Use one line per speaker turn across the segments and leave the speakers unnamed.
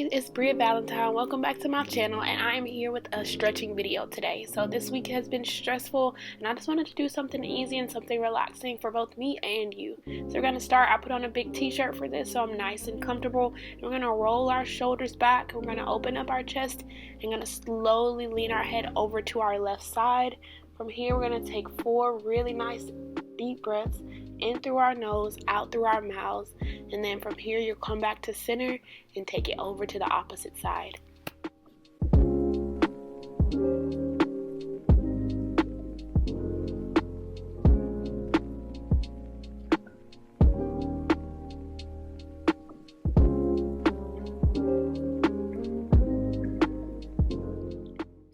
It's Bria Valentine. Welcome back to my channel, and I am here with a stretching video today. So this week has been stressful, and I just wanted to do something easy and something relaxing for both me and you. So we're going to start. I put on a big t-shirt for this so I'm nice and comfortable. We're going to roll our shoulders back. We're going to open up our chest and going to slowly lean our head over to our left side. From here, we're going to take 4 really nice deep breaths in through our nose, out through our mouths, and then from here you'll come back to center and take it over to the opposite side.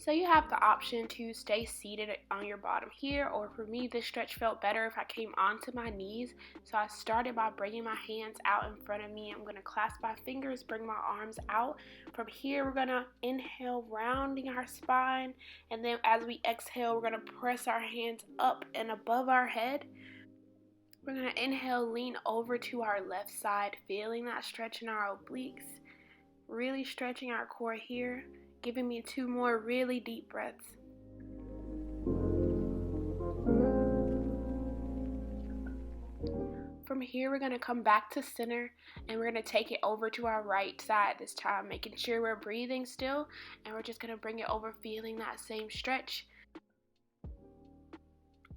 So you have the option to stay seated on your bottom here, or for me this stretch felt better if I came onto my knees. So I started by bringing my hands out in front of me. I'm going to clasp my fingers, bring my arms out. From here we're going to inhale, rounding our spine, and then as we exhale we're going to press our hands up and above our head. We're going to inhale, lean over to our left side, feeling that stretch in our obliques, really stretching our core here. Giving me 2 more really deep breaths. From here, we're going to come back to center, and we're going to take it over to our right side this time, making sure we're breathing still, and we're just going to bring it over, feeling that same stretch.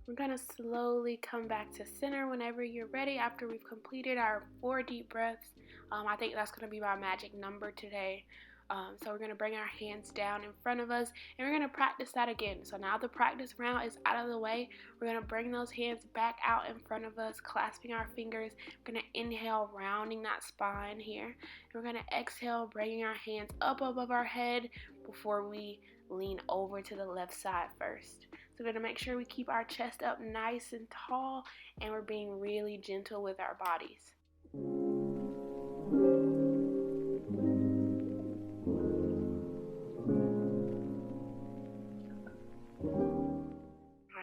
We're going to slowly come back to center whenever you're ready after we've completed our 4 deep breaths. I think that's going to be my magic number today. So we're going to bring our hands down in front of us, and we're going to practice that again. So now the practice round is out of the way. We're going to bring those hands back out in front of us, clasping our fingers. We're going to inhale, rounding that spine here. And we're going to exhale, bringing our hands up above our head before we lean over to the left side first. So we're going to make sure we keep our chest up nice and tall, and we're being really gentle with our bodies.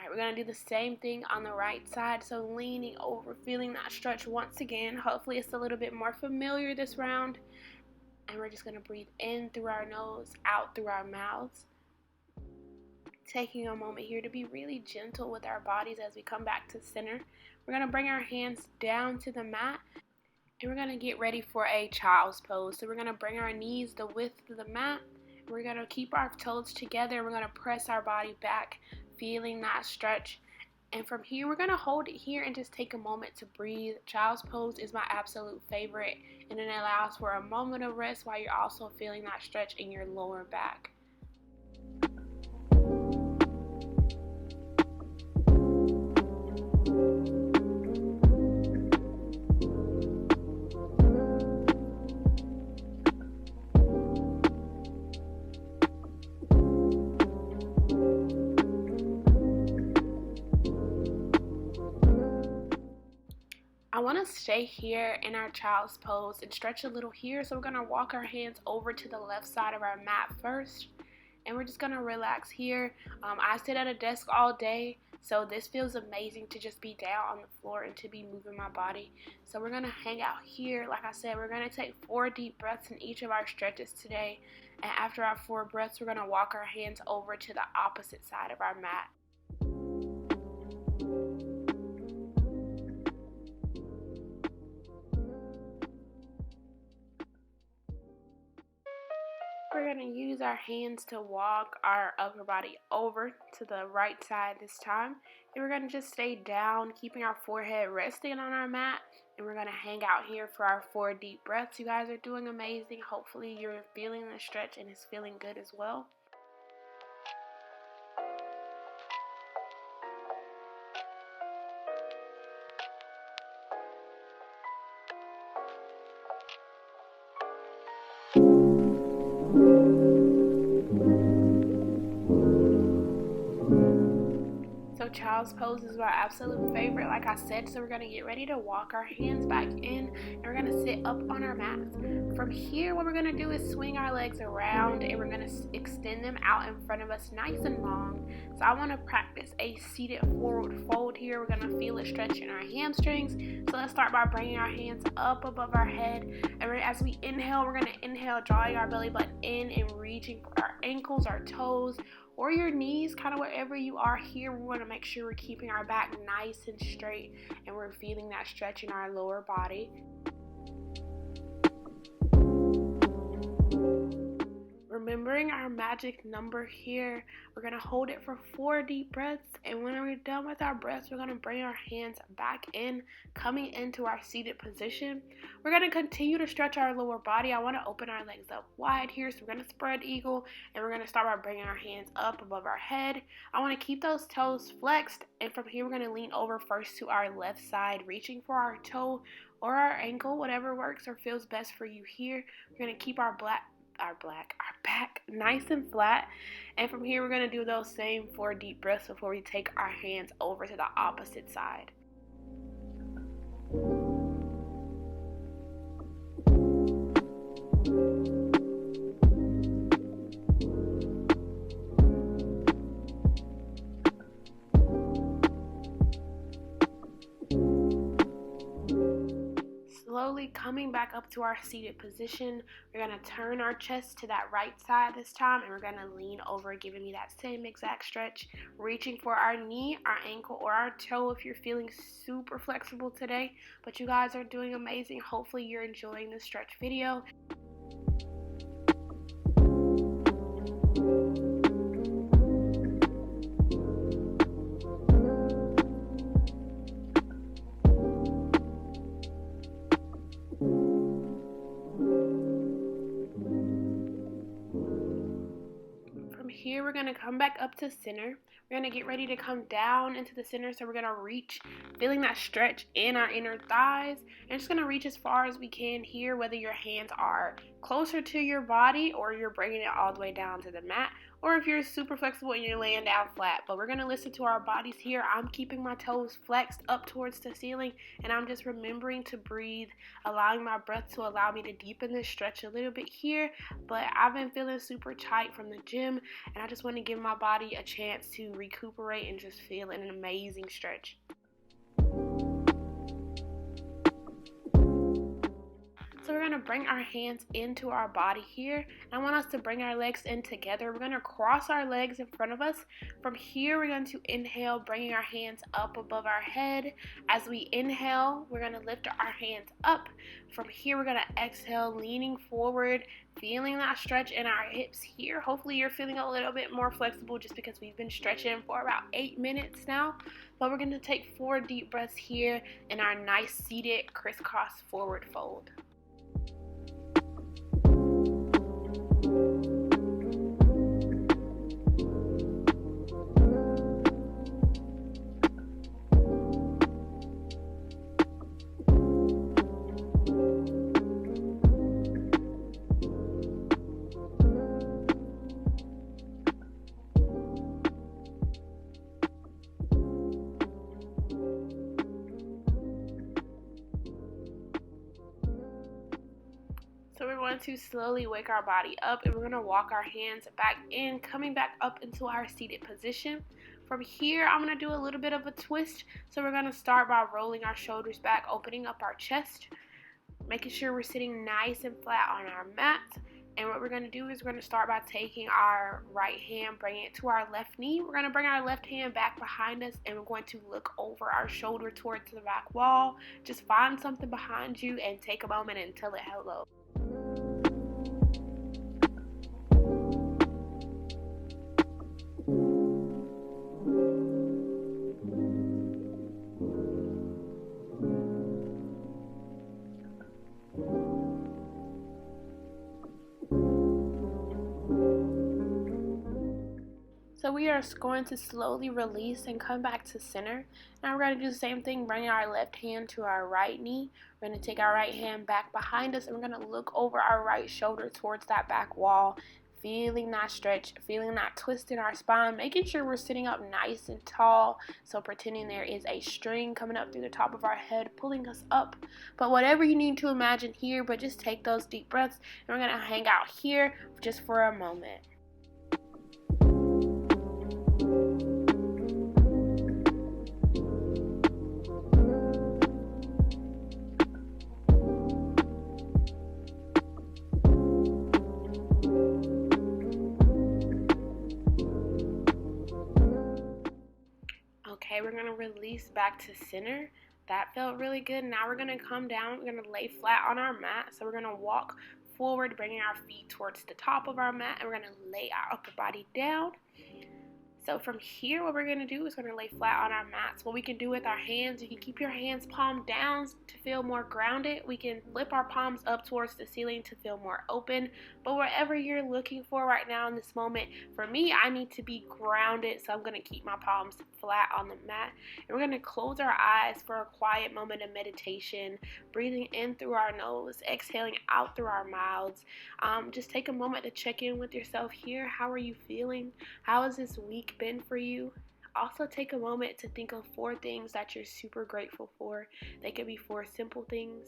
We're going to do the same thing on the right side, so leaning over, feeling that stretch once again. Hopefully it's a little bit more familiar this round. And we're just going to breathe in through our nose, out through our mouths. Taking a moment here to be really gentle with our bodies as we come back to center. We're going to bring our hands down to the mat, and we're going to get ready for a child's pose. So we're going to bring our knees the width of the mat. We're going to keep our toes together. We're going to press our body back, feeling that stretch. And from here, we're going to hold it here and just take a moment to breathe. Child's pose is my absolute favorite, and it allows for a moment of rest while you're also feeling that stretch in your lower back. I want to stay here in our child's pose and stretch a little here. So we're going to walk our hands over to the left side of our mat first, and we're just going to relax here. I sit at a desk all day, so this feels amazing to just be down on the floor and to be moving my body. So we're going to hang out here. Like I said, we're going to take 4 deep breaths in each of our stretches today, and after our 4 breaths, we're going to walk our hands over to the opposite side of our mat. We're going to use our hands to walk our upper body over to the right side this time. And we're going to just stay down, keeping our forehead resting on our mat. And we're going to hang out here for our 4 deep breaths. You guys are doing amazing. Hopefully you're feeling the stretch and it's feeling good as well. child's pose is my absolute favorite, like I said. So we're going to get ready to walk our hands back in, and we're going to sit up on our mats. From here, what we're going to do is swing our legs around, and we're going to extend them out in front of us nice and long. So I want to practice a seated forward fold here. We're going to feel it stretching our hamstrings. So let's start by bringing our hands up above our head, and as we inhale, we're going to inhale, drawing our belly button in and reaching for our ankles, our toes, or your knees, kind of wherever you are here. We want to make sure we're keeping our back nice and straight, and we're feeling that stretch in our lower body. Remembering our magic number here, we're going to hold it for 4 deep breaths, and when we're done with our breaths, we're going to bring our hands back in, coming into our seated position. We're going to continue to stretch our lower body. I want to open our legs up wide here, so we're going to spread eagle, and we're going to start by bringing our hands up above our head. I want to keep those toes flexed, and from here, we're going to lean over first to our left side, reaching for our toe or our ankle, whatever works or feels best for you here. We're going to keep our back nice and flat, and from here we're going to do those same 4 deep breaths before we take our hands over to the opposite side. Slowly coming back up to our seated position, we're going to turn our chest to that right side this time, and we're going to lean over, giving me that same exact stretch, reaching for our knee, our ankle, or our toe if you're feeling super flexible today. But you guys are doing amazing. Hopefully you're enjoying this stretch video. Here we're going to come back up to center. We're going to get ready to come down into the center, so we're going to reach, feeling that stretch in our inner thighs, and just going to reach as far as we can here, whether your hands are closer to your body or you're bringing it all the way down to the mat, or if you're super flexible and you're laying down flat. But we're going to listen to our bodies here. I'm keeping my toes flexed up towards the ceiling, and I'm just remembering to breathe, allowing my breath to allow me to deepen this stretch a little bit here. But I've been feeling super tight from the gym, and I just want to give my body a chance to recuperate and just feel an amazing stretch. So we're going to bring our hands into our body here, and I want us to bring our legs in together. We're going to cross our legs in front of us. From here, we're going to inhale, bringing our hands up above our head. As we inhale, we're going to lift our hands up. From here, we're going to exhale, leaning forward, feeling that stretch in our hips here. Hopefully you're feeling a little bit more flexible, just because we've been stretching for about 8 minutes now. But we're going to take 4 deep breaths here in our nice seated crisscross forward fold. So we're going to slowly wake our body up, and we're going to walk our hands back in, coming back up into our seated position. From here, I'm going to do a little bit of a twist. So we're going to start by rolling our shoulders back, opening up our chest, making sure we're sitting nice and flat on our mat. And what we're going to do is we're going to start by taking our right hand, bringing it to our left knee. We're going to bring our left hand back behind us, and we're going to look over our shoulder towards the back wall. Just find something behind you and take a moment and tell it hello. So we are going to slowly release and come back to center. Now we're going to do the same thing, bringing our left hand to our right knee. We're going to take our right hand back behind us, and we're going to look over our right shoulder towards that back wall, feeling that stretch, feeling that twist in our spine, making sure we're sitting up nice and tall. So pretending there is a string coming up through the top of our head, pulling us up. But whatever you need to imagine here, but just take those deep breaths, and we're going to hang out here just for a moment. Okay, we're going to release back to center. That felt really good. Now we're going to come down. We're going to lay flat on our mat. So we're going to walk forward, bringing our feet towards the top of our mat, and we're going to lay our upper body down. So from here, what we're going to do is we're going to lay flat on our mats. What we can do with our hands, you can keep your hands palm down to feel more grounded. We can flip our palms up towards the ceiling to feel more open. But wherever you're looking for right now in this moment, for me, I need to be grounded. So I'm going to keep my palms flat on the mat. And we're going to close our eyes for a quiet moment of meditation, breathing in through our nose, exhaling out through our mouths. Just take a moment to check in with yourself here. How are you feeling? How has this week been for you? Also take a moment to think of 4 things that you're super grateful for. They could be 4 simple things.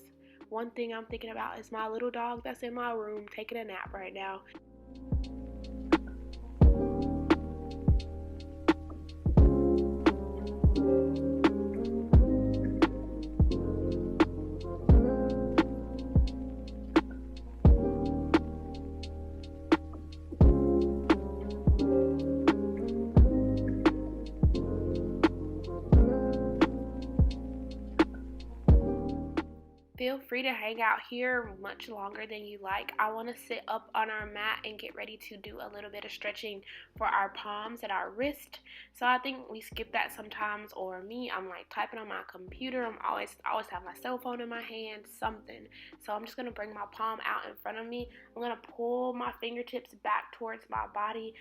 One thing I'm thinking about is my little dog that's in my room taking a nap right now. Feel free to hang out here much longer than you like. I want to sit up on our mat and get ready to do a little bit of stretching for our palms and our wrist. So I think we skip that sometimes, or me, I'm like typing on my computer. I always have my cell phone in my hand, something. So I'm just going to bring my palm out in front of me. I'm going to pull my fingertips back towards my body.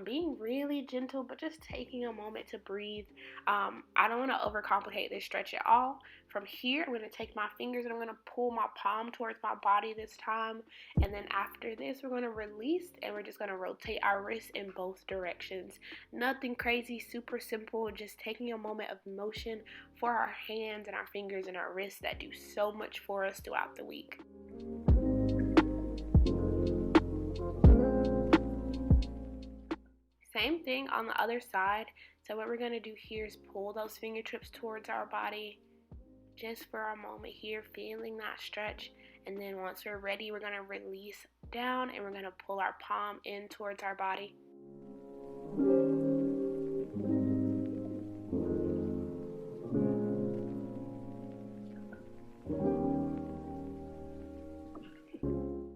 Being really gentle, but just taking a moment to breathe. I don't want to overcomplicate this stretch at all. From here, I'm going to take my fingers and I'm going to pull my palm towards my body this time. And then after this, we're going to release and we're just going to rotate our wrists in both directions. Nothing crazy, super simple, just taking a moment of motion for our hands and our fingers and our wrists that do so much for us throughout the week. Same thing on the other side. So what we're going to do here is pull those fingertips towards our body. Just for a moment here, feeling that stretch. And then once we're ready, we're going to release down and we're going to pull our palm in towards our body.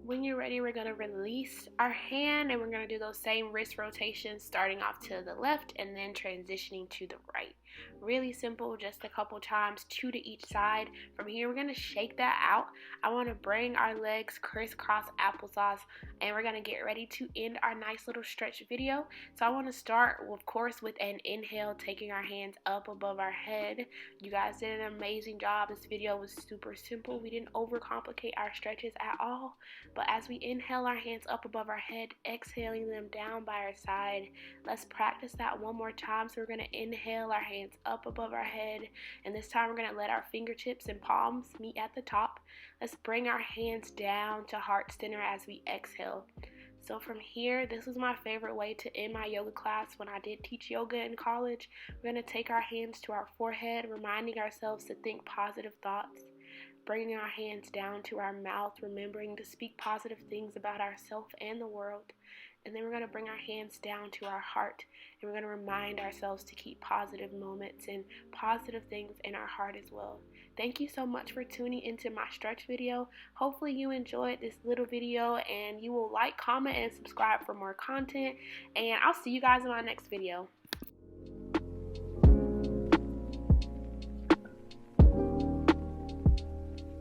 When you're ready, we're going to release our hand and we're going to do those same wrist rotations, starting off to the left and then transitioning to the right. Really simple, just a couple times, 2 to each side. From here, we're going to shake that out. I want to bring our legs crisscross applesauce, and we're going to get ready to end our nice little stretch video. So I want to start, of course, with an inhale, taking our hands up above our head. You guys did an amazing job. This video was super simple. We didn't overcomplicate our stretches at all. But as we inhale our hands up above our head, exhaling them down by our side, let's practice that one more time. So we're going to inhale our hands up above our head, and this time we're going to let our fingertips and palms meet at the top. Let's bring our hands down to heart center as we exhale. So from here, this is my favorite way to end my yoga class when I did teach yoga in college. We're going to take our hands to our forehead, reminding ourselves to think positive thoughts. Bringing our hands down to our mouth, remembering to speak positive things about ourselves and the world. And then we're going to bring our hands down to our heart, and we're going to remind ourselves to keep positive moments and positive things in our heart as well. Thank you so much for tuning into my stretch video. Hopefully you enjoyed this little video, and you will like, comment, and subscribe for more content. And I'll see you guys in my next video.